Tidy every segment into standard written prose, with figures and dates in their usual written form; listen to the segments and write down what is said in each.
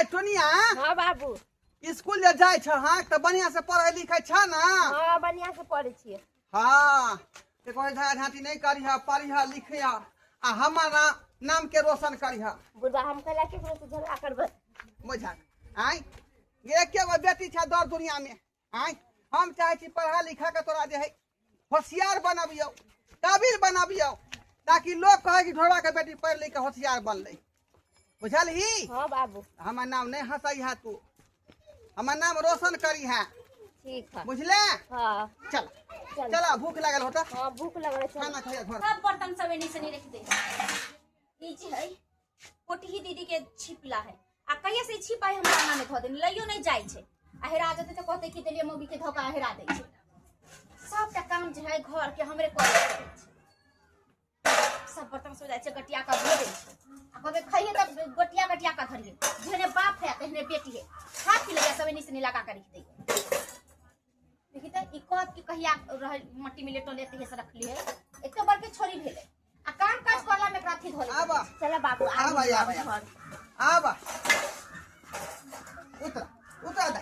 Tonya. हाँ बाबू। School जे जाय छ हां त बढ़िया से पढ़ै लिखै छ ना? हाँ बढ़िया से पढ़े छिए। हां ते कोई झाटी नहीं करिहा, पढ़िहा लिखिहा आ हमारा नाम के रोशन करिहा। बुढ़ा हम कला के से झगड़ा करबे बुझा आई ये के गो बेटी छ दर दुनिया में। आई हम चाहे छी पढ़ा लिखा के तोरा जे है होशियार बनाबियो, काबिल बनाबियो, ताकि लोग कहे कि ढोरवा के बेटी पढ़ लिख के होशियार बनले। बुझलही? हाँ बाबू। हमर नाम नहीं हंसई है तू, हमर नाम रोशन करी है। ठीक है। बुझले? हाँ चल चला भूख लागल होता। हाँ भूख लगल है। खाना खाइए घर। सब बर्तन सब एनी से नहीं रख दे। ई जे है पोटही दीदी के छिपला है आ कहिया से छिपा है हमरा नाम में धो देन लइयो नहीं जाय छे। आ हेरा जते तो कहते कि देलिए मौगी के धोखा हेरा दे छे। सबटा काम जे है घर के हमरे करे छे। सब बर्तन सब जाय छे गटिया का धो दे छे। आ कबे खाइए त गटिया गटिया का धरिए। जेने बाप है तेने बेटी है। खा पी ले सब एनी से नहीं लगा कर रख दे। देखी त ई कब की कहिया रह मट्टी में लेटो लेते है से रख ली है। एक तो बड़के छोरी भेले आ काम काज करला में काथी धोले। आबा चला बाबू आबा आबा उतर उतर दे।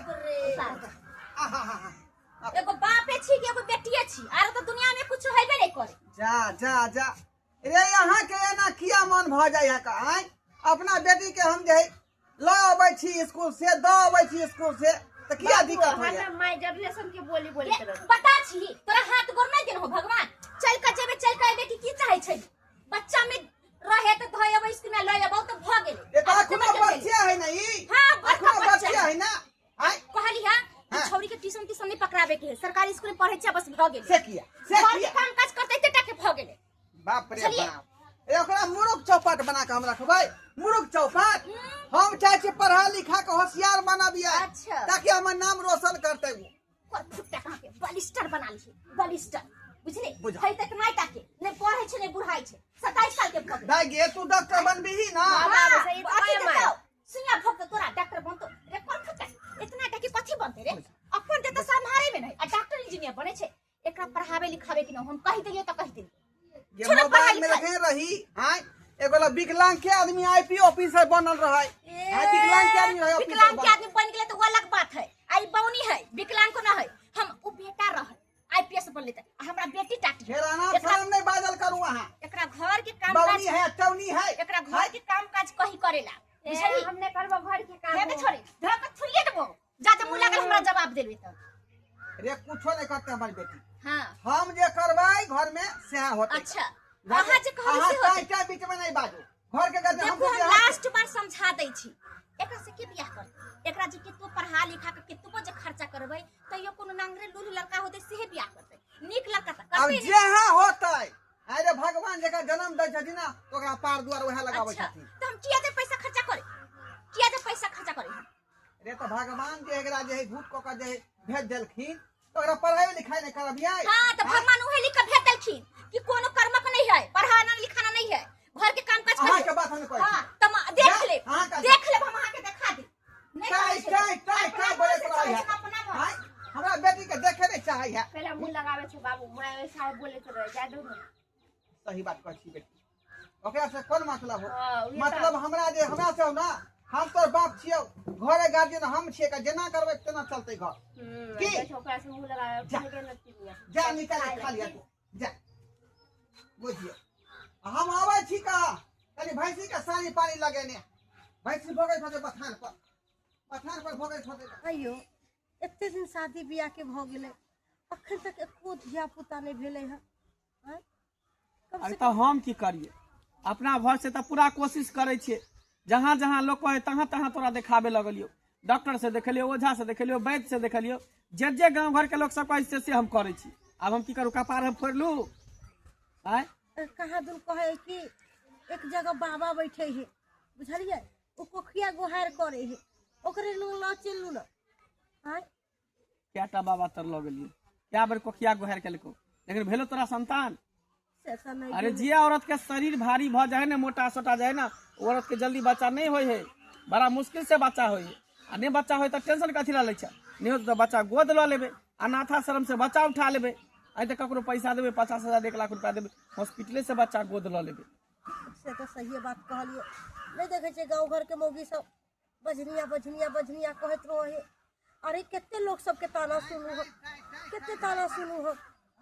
एगो बापे छी कि एगो बेटिए छी आरो तो दुनिया में कुछ हेबे नहीं करे। जा जा जा रे यहाँ के एना किया मन भ जाय है का? आई अपना बेटी के हम जे ल आबै छी स्कूल से, द आबै छी स्कूल से त किया दिक्कत होय? हमरा माय जनरेशन के बोली बोली कर बता छी तोरा हाथ गोर नहीं देन हो भगवान। चल के जेबे चल के बेटी की चाहे छै? बच्चा में रहे त धोय अब स्कूल में लय अब त भ गेले। ए त अखनो बच्चे है ना ई? हां अखनो बच्चे है ना? आई कहली हां छौरी के ट्यूशन नहीं पकड़ावे के है। सरकारी स्कूल में पढ़े छै बस भ गेले। से किया घर के काम काज करते त के भ गेले। बाप रे बाप ए ओकरा मुरुख चौपाट बना के हम रखबै। मुरुख चौपाट हम चाहे छी पढ़ा लिखा के होशियार बनाबिया। अच्छा। ताकि हमर नाम रोशन करते वो। पर फुट्टा कहां के बलिस्टर बना ली बलिस्टर बुझले? बुझा। है तक नहीं ताके नहीं पढ़े छै नहीं बुढ़ाई छै। 27 साल के भग दाई गे तू डॉक्टर बनबीही ना? बाबा सही तो है माय। सुनिया भक्त तोरा डॉक्टर बनतो रे कौन फुट्टा इतना टकी कथी बनते रे? अपन ते तो संभारे में नहीं आ डॉक्टर इंजीनियर बने छै। एकरा पढ़ावे लिखावे कि न हम कहि देलिए त कहि देलिए। ये मोबाइल में रखे रही हां एगोला विकलांग के आदमी आईपी ऑफिसर बनल रहै। हां विकलांग के आदमी रहे ऑफिसर। विकलांग के आदमी बन गेले तो वो अलग बात है। आई बौनी है विकलांग को न है। हम उ बेटा रह आईपीएस बन लेते हमरा बेटी टाटी घेराना शर्म नहीं बादल करू वहां। एकरा घर के काम बौनी काज है टौनी है। एकरा घर के काम काज कही करेला। बुझली? हमने करबो घर के काम। हे के छोरी धक थुरिए देबो जाते मुंह लागल हमरा जवाब देबे त। रे कुछो नहीं करते हमारी बेटी। हां हम जे करबै घर में से होते। अच्छा अहाँ जे कहै से होते। टाइम बीच में नहीं बाजू। घर के गद्दे देखो हम लास्ट बार समझा दै छी। एकरा से के बियाह कर? एकरा जे केतो पढ़ा लिखा के केतो जे खर्चा करबै तइयो कोनो नांगरे लूलू लड़का होते सेहे बियाह करतै। नीक लड़का त अब करतै। जे है होतै। अरे भगवान जेका जन्म दै छथिन ना ओकरा पार द्वार वहे लगाबै अच्छा छथिन। त हम किया दे पैसा खर्चा करे? किया दे पैसा खर्चा करे? रे तो भगवान जे एकरा जे है भूत को के जे भेज देलखिन तो एकरा पढ़ाई लिखाई नहीं करबियै। हां त भगवान उहे लिख के भेज देलखिन कि कोनो कर्मक नहीं है, पढ़ाना लिखाना नहीं है, घर के काम काज अहाँ के बात हम कहै छी। हां त देख ले हम अहाँ के देखा दे। काय बोले तोरा है? हां हमरा बेटी के देखे नहीं चाहै है। पहले मुंह लगावे छै बाबू माय ऐसा बोले तो रह जा दो। सही बात कहै छी बेटी। ओकरा से कोन मतलब हो? हां मतलब हमरा जे हमरा से हो ना हम तोर बाप छियौ, घरे गार्जियन हम छियै का जेना करबै तेना चलतै घर। की छोकरा से मुंह लगावे के नतिया जा निकाल के खा लिया तू जा। बुझिए हम आबै छी का कनी भैंसी के सानी पानी लगेने। भैंसी भोगै छथि पठान पर भोगै छथि। अयो एते दिन शादी बियाह के भ गेले अखन तक एको धिया पुता नहीं भेले है। अरे तो हम की करिए? अपना भर से तो पूरा कोशिश करे छे। जहाँ जहाँ लोग कहे तहाँ तहाँ तोरा देखाबे लगलियो। डॉक्टर से देखलियो, ओझा से देखलियो, वैद्य से देखलियो, जे गांव घर के लोग सब कहे से हम करे छी। अब हम की करू? कपार हम फोड़ लू? आय कहाँ दूर कहे कि एक जगह बाबा बैठे है बुझलिए ओ कोखिया गोहार करे है ओकरे लोग ना चलू ना। आय क्या बाबा तर लग गेलियो? क्या बेर कोखिया गोहार केलको लेकिन भेलो तोरा संतान? अरे जे औरत के शरीर भारी भ जाए ना, मोटा सोटा जाए ना, औरत के जल्दी बच्चा नहीं होय है। बड़ा मुश्किल से बच्चा होय है। आ नहीं बच्चा होय तो टेंशन कथी ला लै छै? नहीं हो तो बच्चा गोद ल लेबे, अनाथाश्रम से बच्चा उठा लेबे। आई तो ककरो पैसा देबे 50,000 1 लाख रुपया देबे, हॉस्पिटले से बच्चा गोद ल लेबे। से तो सही बात कहलिए। नहीं देखे छे गांव घर के मौगी सब बजनिया बजनिया बजनिया कहत रहे। अरे कितने लोग सबके ताना सुनू हो, कितने ताना सुनू हो।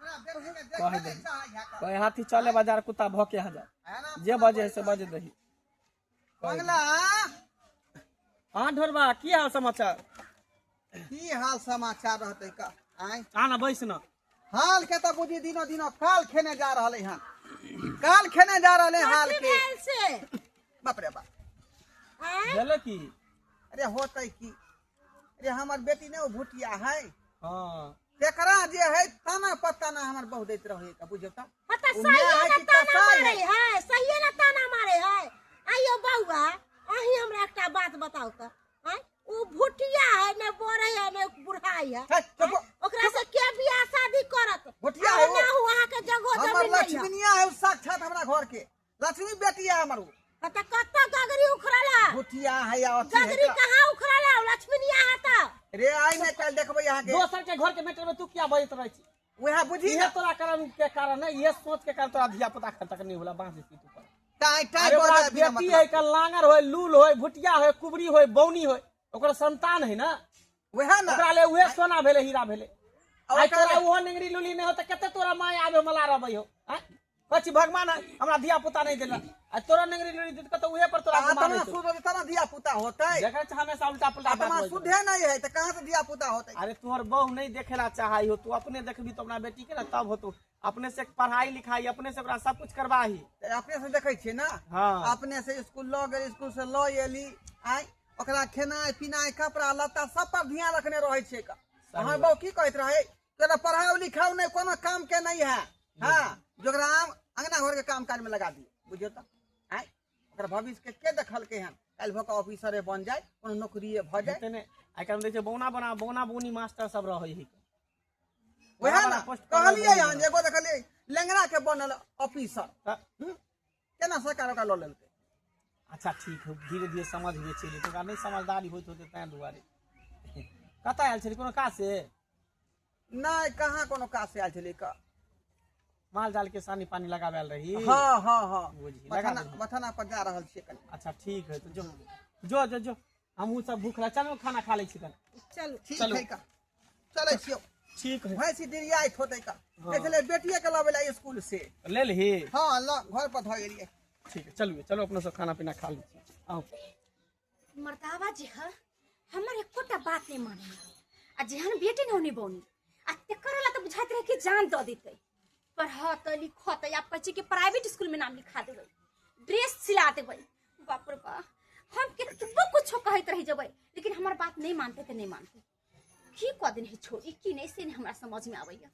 कह दे कहे हाथी चले बाजार कुत्ता भौके हजार जे बजे है से बजे दही। मंगला हाँ ढोरबा की हाल समाचार? की हाल समाचार रहते का आय आना बैस न। हाल के तो बुझी दिनों दिनों काल खेने जा रहे हैं, काल खेने जा रहे हाल के। से बाप रे बाप। भेले की? अरे होते की, अरे हमार बेटी ने वो भुटिया है हाँ तेकरा जे है ताना पत्ता ना हमार बहु देत रहे का बुझो ता। पता उ सही मैं है ना कि ताना कसाई मारे है? है, सही ना ताना मारे है। आइयो बउआ अही हमरा एकटा बात बताओ त। आय उ भुटिया है ने बोरे है ने बुढ़ाई है। है, चुप। ओकरा से के बियाह शादी करत? भुटिया है वो। ना वहां के जगह हमार जमीन नहीं है। लक्ष्मीनिया है साक्षात हमरा घर के लक्ष्मी बेटी है हमार। पता कत्ता गगरी उखड़ला? भुटिया है या अथी है गगरी का? कहाँ उखड़ला? लक्ष्मीनिया है त। रे आई ने कल देखबे यहाँ के दोसर के घर के मैटर में तू क्या बजत रही छी? वह बुझी ये तोरा कारण के कारण है, ये सोच के कारण तोरा धिया पुता खर्चा नहीं होला बांस इसी तू पर। टाई टाई अरे ओकरा बोले बिना बेटी है मतलब का लांगर होय, लूल होय, भुटिया होय, कुबरी होय, बौनी होय, ओकर संतान है ना, वह ना ओकरा ले उहे सोना भेले, हीरा भेले। और आई ओकरा तोरा ले- उहो निंगरी लुली नहीं होता कते तोरा माय आबे मला रहबै हो। हैं कछि भगवान हमरा धिया पुता नहीं देला, आ तोरा निंगरी लुली देत कते उहे पर तोरा गुमान आत्मा है। शुद्ध होते तना दिया पुता होते। देखै छ हमेशा उल्टा पुल्टा बात आत्मा होय। शुद्ध है नहीं है तो कहाँ से दिया पुता होते? अरे तोहर बहू नहीं देखेला चाहई हो, तू अपने देखबी तो अपना बेटी के ना तब हो, तू अपने से पढ़ाई लिखाई अपने से ओकरा सब कुछ करवाही। तो अपने से देखे छे ना, हाँ अपने से स्कूल लो गए, स्कूल से लो एली आई ओकरा खेनाई पिनाई कपड़ा लत्ता सब पर ध्यान रखने रहे छे का। हमार बहू की कहत रहे तोरा पढ़ाओ लिखाओ नहीं कोनो काम के नहीं है। हाँ जोकरा आम अंगना घर के काम काज में लगा दी बुझियो तो आई ओकरा भविष्य के देखल के हन कल भक ऑफिसर बन जाए कोनो नौकरी भ जाए। तेने आई काल देखे बौना बना बौना बोनी मास्टर सब रहे है। वह बड़ा ना बड़ा पोस्ट कहलिए पर यहाँ एगो देखलिए लेंगरा के बनल ऑफिसर त- केना सरकार ओकरा लो लेलकै। अच्छा ठीक है, धीरे धीरे समझ में चली तो नहीं समझदारी होते होते तैं दुआरे। कत आयल छली कोनो काज से? नहीं कहाँ कोनो काज से आयल छलै का। माल जाल के सानी पानी लगावेल रही। हाँ हाँ हाँ बुझी, लगा मथाना देली। मथाना पर जा रहल छियै कनी। अच्छा ठीक है तो जो जो जो जो हमहू सब भूख लगा, चलो खाना खा ले छी तन। चलो ठीक चलो। है का चलै छियौ ठीक है भैंसी डिरियाइत होतै का। हाँ। देखले बेटिए के लबे ला स्कूल से। ले ली। हाँ ल घर पर ध गेलिए। ठीक है चलिए, चलो अपना सब खाना पीना खा लीजिए। आओ मर्दावा जी है हमर एकोटा बात नहीं माने आ जेहन बेटी न होनी बौनी आ तेकरला तो बुझाइत रहे कि जान दे देते। पढ़त लिखत या बच्चे के प्राइवेट स्कूल में नाम लिखा देबै, ड्रेस सिला देबै। बाप रे बाप हम केतबो कुछ कहत रह जेबै लेकिन हमार बात नहीं मानते तो नहीं मानते। की क दिन है छोड़ी की नहीं से हमरा समझ में आबैया।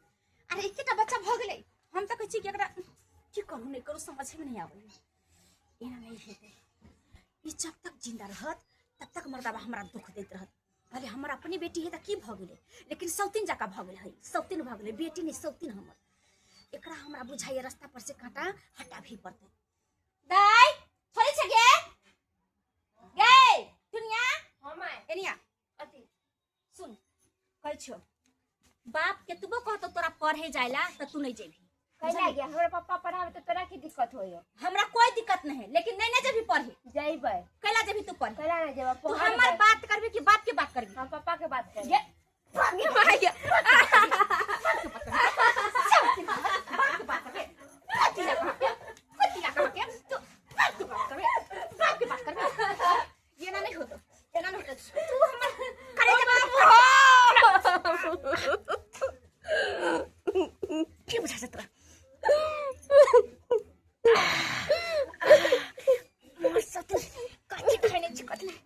अरे एकेटा बच्चा भ गेलै हम तो कहै छी कि एकरा की करू नहीं करू समझ में नहीं आबैया। एना नहीं हेतै, ई जब तक जिंदा रहत तब तक मर्दावा हमरा दुख देत रहत। भले हमर अपनी बेटी है त की भ गेलै लेकिन सौतीन जका भ गेल है, सौतीन भ गेलै, बेटी नहीं सौतीन हमर। एकरा हमरा बुझाइए रास्ता पर से कांटा हटा भी पड़ते। दाई छोड़ी छ गे गे दुनिया हम आए एनिया अति सुन कहै छो बाप केतबो कहतो तोरा पढ़े जाइला त तू नहीं जेबी। कैला गया हमरा पापा पढ़ावे तो तोरा की दिक्कत होयो? हमरा कोई दिक्कत नहीं है लेकिन नहीं जेबी पढ़े। जइबै कैला जेबी तू पढ़? कैला ना जेबा तू हमर बात करबी कि बाप के बात करबी? हम पापा के बात कर। ये भागे मारिया ये ना नहीं होता, ये ना नहीं होता। तू हमर की बुझा से तोरा मोर साथ काची खाने चिकत नहीं।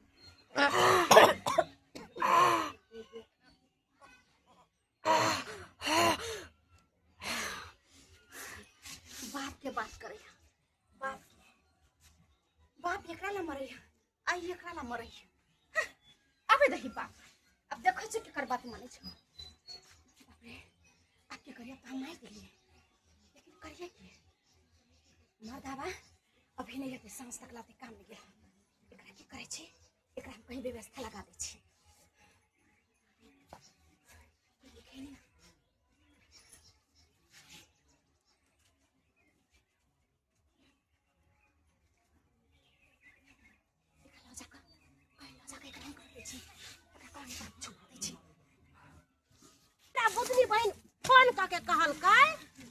बाप के बात करे बाप बाप एकरा ला मरे आई एकरा ला मरे अबे दही बाप अब देखो छ के कर बात माने छ। बाप रे आप के करिया तो हम नहीं दिलिए लेकिन करिए की मर्दावा अभी नहीं रहते सांस तक लाते काम नहीं गेल। एकरा की करे छी एकरा हम कहीं व्यवस्था लगा दे छी। के कहल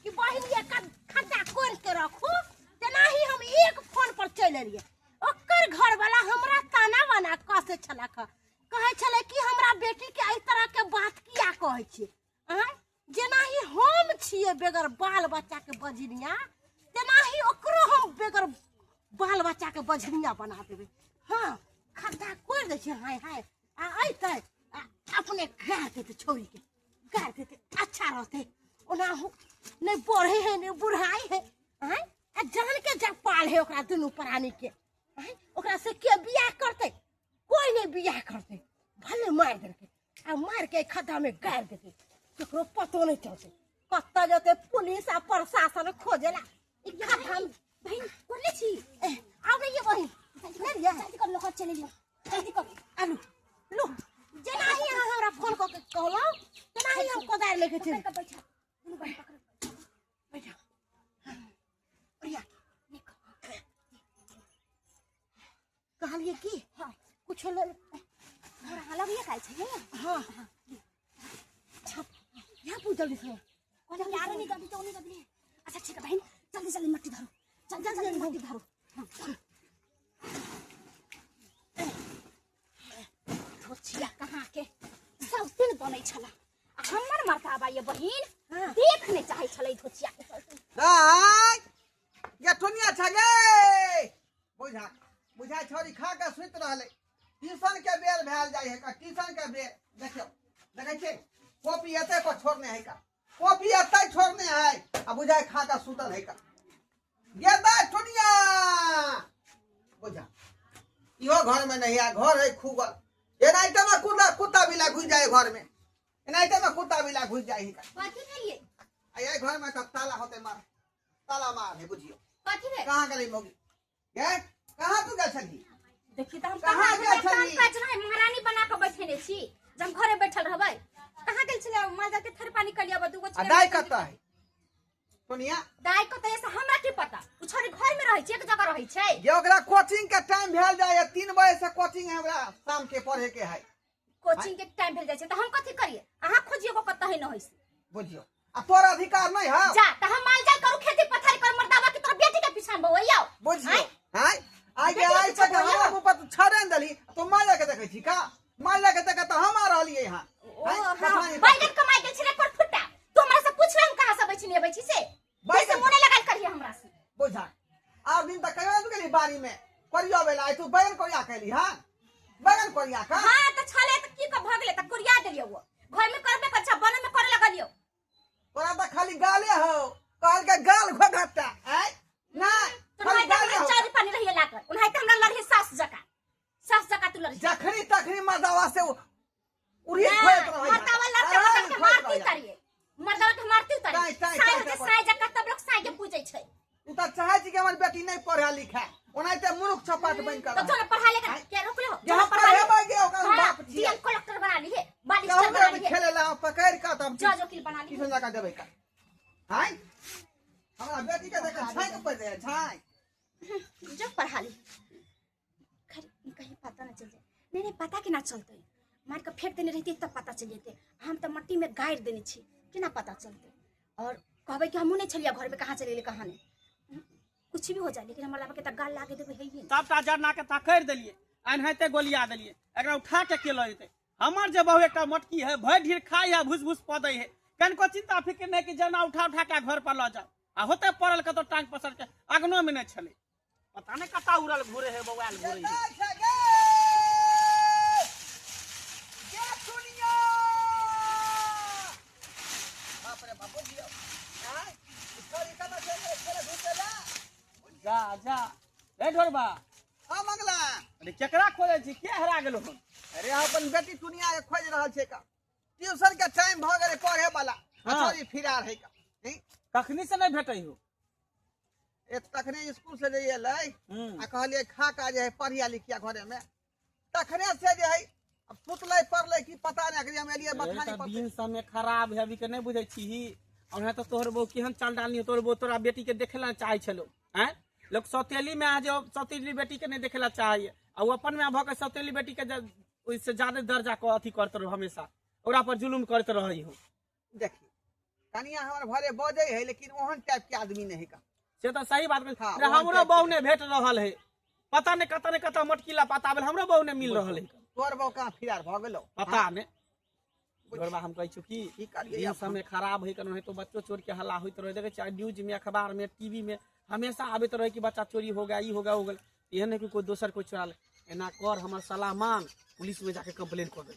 कि बहिन ये खड्डा कोर के रखू तना ही हम एक फोन पर चल एलिए ओकर घर वाला हमरा ताना बना कसे छला कहे छले कि हमरा बेटी के एई तरह के बात किया कहै छी जेना ही हम छिए बेगर बाल बच्चा के बजनिया तेना ही ओकरो हम बेगर बाल बच्चा के बजनिया बना देबे। हां खड्डा कोर दे छी हाय हाय आ आइते अपने गाड़ देते छोरी के गाड़ देते अच्छा रहते ओना नहीं बढ़े है नहीं बुढ़ाई है आ जान के जब पाल है ओकरा दुनू प्राणी के ओकरा से के बियाह करते कोई नहीं बियाह करते भले मार देते आ मार के खड्डा में गाड़ देते केकरो पतो नहीं चलते कत्ता जते पुलिस आ प्रशासन खोजेला हम बहन बोले छी आ गई बहन ले लिया जल्दी कर लो खा चले लियो जल्दी कर आलू लो जेना ही हमरा फोन क के कहलो तेना ही हम कोदार लेके चल बैठा दुनू बहन पकड़ बैठा प्रिया कहलिए की हां कुछ ले हमरा हाला भी खाइ छै हां यहाँ पूछ जल्दी से और यार नहीं जल्दी अच्छा ठीक है बहन जल्दी जल्दी मट्टी धरो जल्दी मट्टी धरो धोचिया कहाँ के सब दिन बनै छला हमर मर्तबा ये बहिन देखने चाहे छलै धोचिया के सब दाई ये टुनिया छगे बुझा छोरी खा के सुत रहले ट्यूशन के बेर भेल जाय है का ट्यूशन के बेर देखियो देखै छै कॉपी एते को छोड़ने है का कॉपी एते छोड़ने है आ बुझाय खा के सुतल है का ये दाई टुनिया बुझा इहो घर में नहीं है घर है खूगल एनाइते में कुत्ता बिला घुस जाए घर में एनाइते में कुत्ता बिला घुस जाए है का कथि है ये ये घर में तब ताला होते मार ताला मार है बुझियो कथि है कहां गली मोगी ये कहां तू गल छली देखी त हम कहाँ कहाँ गेल काम छली? काज रहे महारानी बना के बैठेने छी जब घरे बैठल रहबै कहाँ गेल छले माजा के थर पानी कलिया बदू गो अदाई कत्ता है टुनिया दाई को त ऐसा हमरा की पता उ छोरी घर में रहै छै एक जगह रहै छै ये ओकरा कोचिंग के टाइम भेल जाय 3 बजे से कोचिंग हमरा शाम के पढ़े के है कोचिंग के टाइम भेल जाय छै त हम कथि करिए अहाँ खोजियो को कतै न होइस बुझियो आ तोरा अधिकार नहीं है जा त हम माल जाय करू खेती पथारी कर मर्दावा की तोर बेटी के पीछा में होइयो बुझियो हां आगे आई से हमरा ऊपर छड़े दली तो मार के देखे छी का मार के देखे त हम आ रहलिए यहां बैगन कमाई के छले पर फुटा तू हमरा से पूछले हम कहां से बैठनी बैठी से बैसे मोने लगाल करिए हमरा से बुझा और दिन तक कहियो तू गेली बारी में करियो बेला तू बैगन कोरिया कैली हां बैगन कोरिया का हां त छले त की क भगले त कोरिया देलियो वो घर में करबे कच्छा बन में करे लगलियो तोरा त खाली गाले हो कहल के गाल घोघटा है ना खाली गाले हो चारी पानी रहिए लाकर उन्हाई त हमरा लड़े सास जका तू लड़ी जखनी तखनी मर्दावा से उड़ी खोत रहे मर्दावा लड़के के मारती करिए मर्दावा के मारती ताई, ताई, साई ताई, साई जका तब लोग साई के पूछै छै तू त चाहे छी कि हमर बेटी नहीं पढ़ा लिखा ओनाइते मूर्ख छपाट बन कर तो जो पढ़ा लेगा क्या रोक ले हो जहां पढ़े बागे ओकर बाप जी डीएम कलेक्टर बना ली है बालिस्टर कहूं बना के ली है खेले ला पकड़ का तब जज वकील बना ली किसन लगा देबे का हां हमरा बेटी के देख छाई के पड़ जाए छाई जो पढ़ा ली कहीं पता ना चल जाए नहीं पता कि ना चलते मार के फेंक देने रहती तब पता चल जेते हम तो मट्टी में गाड़ देने छी कि ना पता चलते और कहबे कि हमहू नहीं छलिया घर में कहां चले ले कहां नहीं कुछ भी हो जाए लेकिन हमरा के त गाल लागे देबे है ही सबटा जरना के तकड़ देलिए अनहते गोलिया देलिए एकरा उठा के केलो जेते हमर जे बहु एकटा मोटकी है भय ढीर खाई है भुस भुस पदै है कनको चिंता फिक्र नहीं कि जना उठा के घर पर ल जाओ आ होते पड़ल के तो टांग पसर के अगनो में नहीं छले पता नहीं कता उड़ल घुरे है बवाल घुरे है जा जा ए ढोरबा हां मंगला अरे केकरा खोजे छी के हरा गेलो हम अरे अपन बेटी दुनिया के खोज रहल छै का ट्यूशन के टाइम भ गेले पढ़े वाला छोरी फिरार है का कखनी से नहीं भेटै हो ए तखने स्कूल से जे एलै आ कहलिए खा का जे है पढ़िया लिखिया घरे में तखने से जे है अब सुतले पढ़ले की पता नहीं करिया हम एलिए बथानी पर दिन समय खराब है अभी के नहीं बुझै छी और तो तोहर बो केहन चाल डालनी तोहर बो तोरा बेटी के देखेला चाहे छलो हैं लोग सौतेली में आ जाओ सौतेली बेटी के नहीं देखेला चाहिए और अपन में भ के सौतेली बेटी के उससे ज्यादा दर्जा को अथी करते रहो हमेशा ओरा पर जुलुम करते रही हो देखी कनिया हमारे भरे बजे है लेकिन ओहन टाइप के आदमी नहीं का। से तो सही बात हाँ, रे, हमरो बहू ने भेट रहल है, पता नहीं कत मटकीला पता बेल हमरो बहू ने मिल रहल है, तोर बहू कहाँ फिरार भ गेलो पता ने जोरबा हम कहै छु की की करिए दिन समय खराब है कनो है तो बच्चों चोर के हल्ला होइत रहे, देखे चाहे न्यूज में अखबार में टीवी में हमेशा आबैत रहे कि बच्चा चोरी हो गया, ई हो गया हो गया, एहन नहीं कि कोई दोसर कोई चोरा ले, एना कर हमर सलाह मान पुलिस में जाके कंप्लेन कर दे।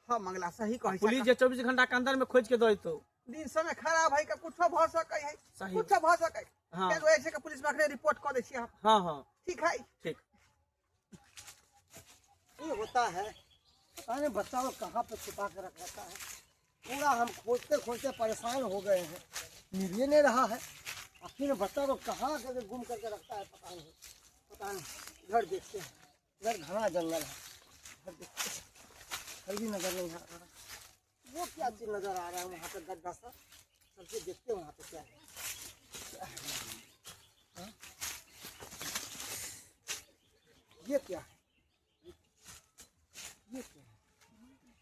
हां मंगला सही कहै पुलिस जे 24 घंटा के अंदर में खोज के दे तो दिन समय खराब है का कुछो भ सकै है, सही। कुछो भ सकै। हाँ। के वजह से के पुलिस में रिपोर्ट कर दे छी हम। हाँ हाँ ठीक है ठीक। ये होता है, पता नहीं बच्चा को कहाँ पे छुपा के रख रहता है। पूरा हम खोजते खोजते परेशान हो गए हैं, मिल ही नहीं रहा है। आखिर बच्चा को कहाँ करके गुम करके रखता है पता नहीं, पता नहीं। घर देखते हैं, इधर घना जंगल है, घर देखते हैं, घर भी नजर नहीं आ रहा। वो क्या चीज नजर आ रहा है वहाँ पे गड्ढा सा, सबसे देखते हैं वहाँ पे क्या है। हाँ? ये क्या है, ये क्या है?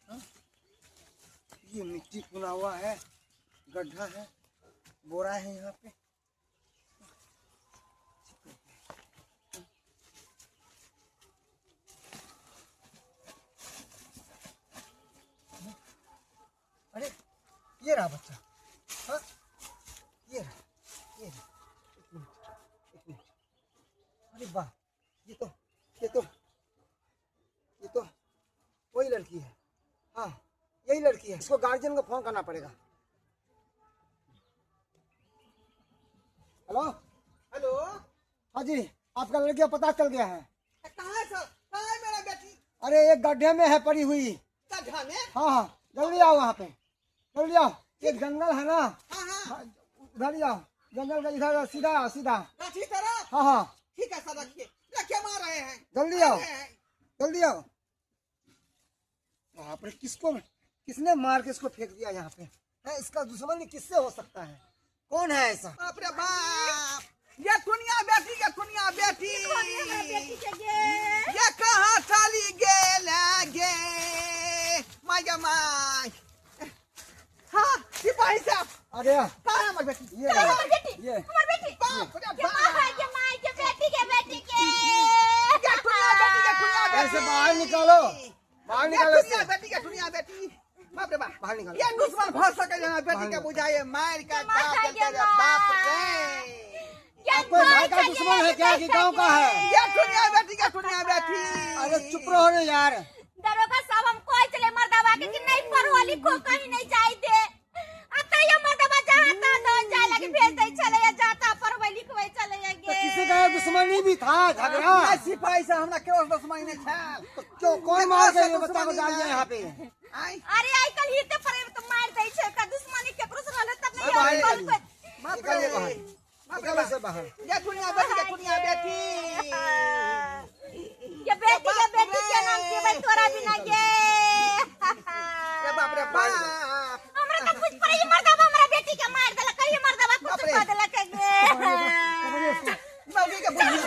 हाँ? ये मिट्टी खुना हुआ है, गड्ढा है, बोरा है यहाँ पे। अरे ये रहा बच्चा, हाँ ये रहा, ये रहा। एक मिनट, एक मिनट। अरे वाह, ये तो वही लड़की है। हाँ यही लड़की है, इसको गार्जियन को फोन करना पड़ेगा। हेलो हेलो हाँ जी, आपका लड़की का पता चल गया है। कहाँ है सर, कहाँ है मेरा बेटी? अरे एक गड्ढे में है पड़ी हुई। गड्ढा में? हाँ हाँ जल्दी आओ वहाँ पे, जल्दी आओ। एक जंगल है ना, हाँ हाँ उधर ही आओ, जंगल का इधर सीधा आओ, सीधा। अच्छी तरह। हाँ हाँ ठीक है सर, रखिए रखिए, मार रहे हैं। जल्दी आओ, जल्दी आओ। वहाँ पर किसने मार के इसको फेंक दिया यहाँ पे है? इसका दुश्मन किससे हो सकता है? कौन है ऐसा? बाप रे बाप, ये दुनिया बेटी के दुनिया बेटी, ये कहाँ चली गे माय माय। हाँ सिपाही साहब, अरे कहाँ है हमारी बेटी? ये ये बाप रे के बाप, माँ है, के माँ, के बेटी के बेटी के। ये दुनिया बेटी के दुनिया बेटी। ऐसे बाहर निकालो, बाहर ये निकालो दुनिया इससे। बेटी के दुनिया बेटी। बाप रे बाप, बाहर निकालो। ये दुश्मन भर सके जना बेटी के बुझाए मार का बाप रे बाप रे। आपको भाई का दुश्मन है क्या कि गाँव का है? ये दुनिया बेटी के दुनिया बेटी। अरे चुप रहो रे यार। दरोगा साहब हम कोई चले मर्दाबा के कि नहीं पढ़ो लिखो कहीं नहीं जाई दे। आता ये मर्दाबा जहाँ तहाँ जाए लगे भेज दे चले या जाता पढ़वे लिखवे चले तो गे। किसी का दुश्मनी भी था झगड़ा? ये सिपाही से हमरा केवल दुश्मनी नहीं छाल। क्यों कौन मार के ये बच्चा को डाल दिया यहाँ पे? आई अरे आई कल हिते परे तो मार दे छे का दुश्मनी के पुरुष रहले तब नहीं बाहर और निकालिए। कोई बाप निकालिए रे बाहर, निकालो से बाहर। ये दुनिया बेटी के दुनिया बेटी। ये बेटी के नाम के भाई तोरा भी ना गे। ये बाप रे बाप, हमरा तो कुछ पड़े ये मर्दाबा हमरा बेटी के मार देला कहिए मर्दाबा कुछ कर देला के गे। मौगी के बुद्धि।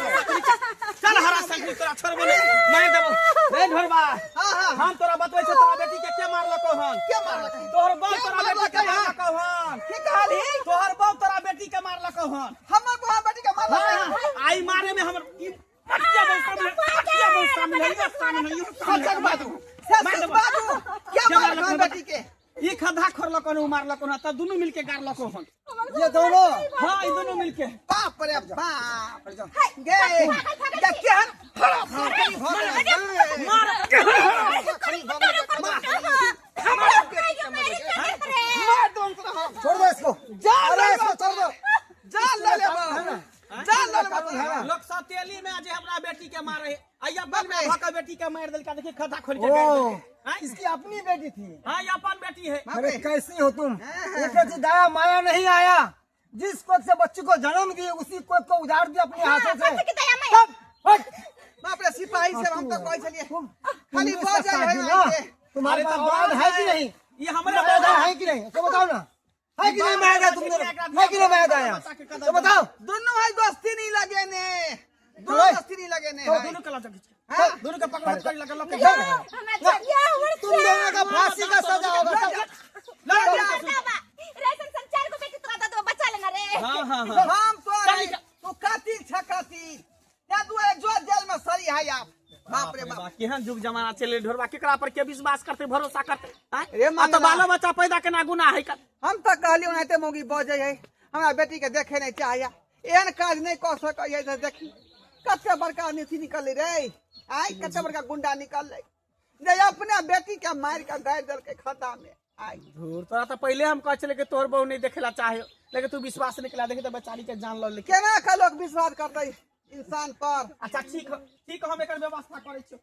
चल हरा संग तोरा छोड़बो नहीं, मैं देबो रे ढोरबा। हाँ हम तोरा बतबै छ तोरा बेटी के मारलको हन, क्या मारलक? तोहर बाप तोरा बेटी के मारलको हन, की कहली? तोहर बाप तोरा बेटी के मारलको हन। हमर बुआ बेटी के मारलक। हाँ, आई मारे में हमर पटिया बन सामने सच बाजू, सच बाजू, क्या मारलक बेटी के? ई खद्धा खोरलको न मारलको न, त दुनु मिलके गारलको हन। ये दोनों हां ई दुनु मिलके। बाप रे बाप गे ये क्या है? मार दो उनको। छोड़ दो इसको, अरे इसको छोड़ दो। जान ले ले बाबू, जान ले ले बाबू। लोग सतेली में आज हमरा बेटी के मारे आइया बन में भका बेटी के मार देलका, देखी खद्धा खोल के ओ, हां इसकी अपनी बेटी थी। हां ये अपन बेटी है। अरे कैसी हो तुम? एक दया माया नहीं आया, जिस कोख से बच्ची को जन्म दिए उसी कोख को उजाड़ दिया अपने हाथों से। तब, हट। बाप रे सिपाही से हम तो कोई चलिए खाली तुम बोझ इसका है शादी ना, ना। तुम्हारे अरे पास तो औलाद है कि नहीं? ये हमारे औलाद है कि नहीं? तो बताओ ना, है कि नहीं? मैं तुम दोनों है कि नहीं? मैं आया तो बताओ। दोनों है दोस्ती नहीं लगे ने, दोनों चलो। दोस्ती नहीं लगे ने। तो दोनों कला जग हाँ? दोनों का पकड़ कर लगा लो के तुम दोनों का फांसी का सजा होगा। मर्दाबा रेशन संचार को केहन युग जमाना चले ढोरबा केकरा पर के विश्वास करते भरोसा करते रे आ तो मंगला। बालो बच्चा पैदा केना गुनाह है कर हम तो कहलियो ओनाहिते मौगी बजे है हमरा बेटी के देखे नहीं चाहिए एहन काज नहीं कह सकै है देखी कते बड़का नीति निकल रे आई कते बड़का गुंडा निकल जे अपने बेटी के मार के गाड़ दल के खाता में आई धूर तोरा तो पहले हम कह चले कि तोहर बहू नहीं देखेला चाहे लेकिन तू विश्वास नहीं केला देखी तो बेचारी के जान लो लेके केना का लोग विश्वास करते इंसान पर अच्छा ठीक हम एकर व्यवस्था करै छियो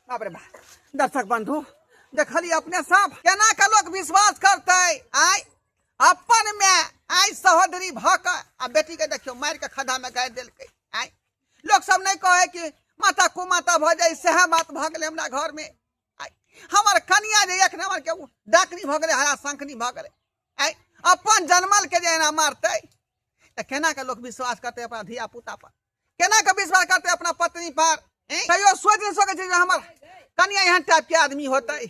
बाप रे बाप दर्शक बंधु देखली अपने सब केना का लोग विश्वास करते आई अपन में आई सहोदरी भक आ बेटी के देखियो मार के खड्डा में गाड़ देलकै आई लोग सब नहीं कहे कि माता कुमाता भ जाए सेहा बात भ गेलै हमरा घर में आई हमर कनिया जे एक नंबर के डाकनी भ गेलै हरा शंखनी भ गेलै आई अपन जन्मल के जे एना मारतै त केना के लोग विश्वास करते अपना धिया पुता पर केना के विश्वास करते अपना पत्नी पर कहियो सोच नहीं सकै छै जे हमर कनिया एहन टाइप के आदमी होतै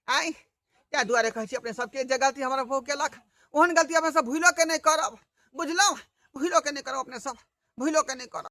आई क्या दुआरे कहै छी अपने सबके जे गलती हमर बहू केलक ओहन गलती अपने सब भूलो के नहीं करब बुझलौ भूलो के नहीं करब अपने सब भूलो के नहीं करब।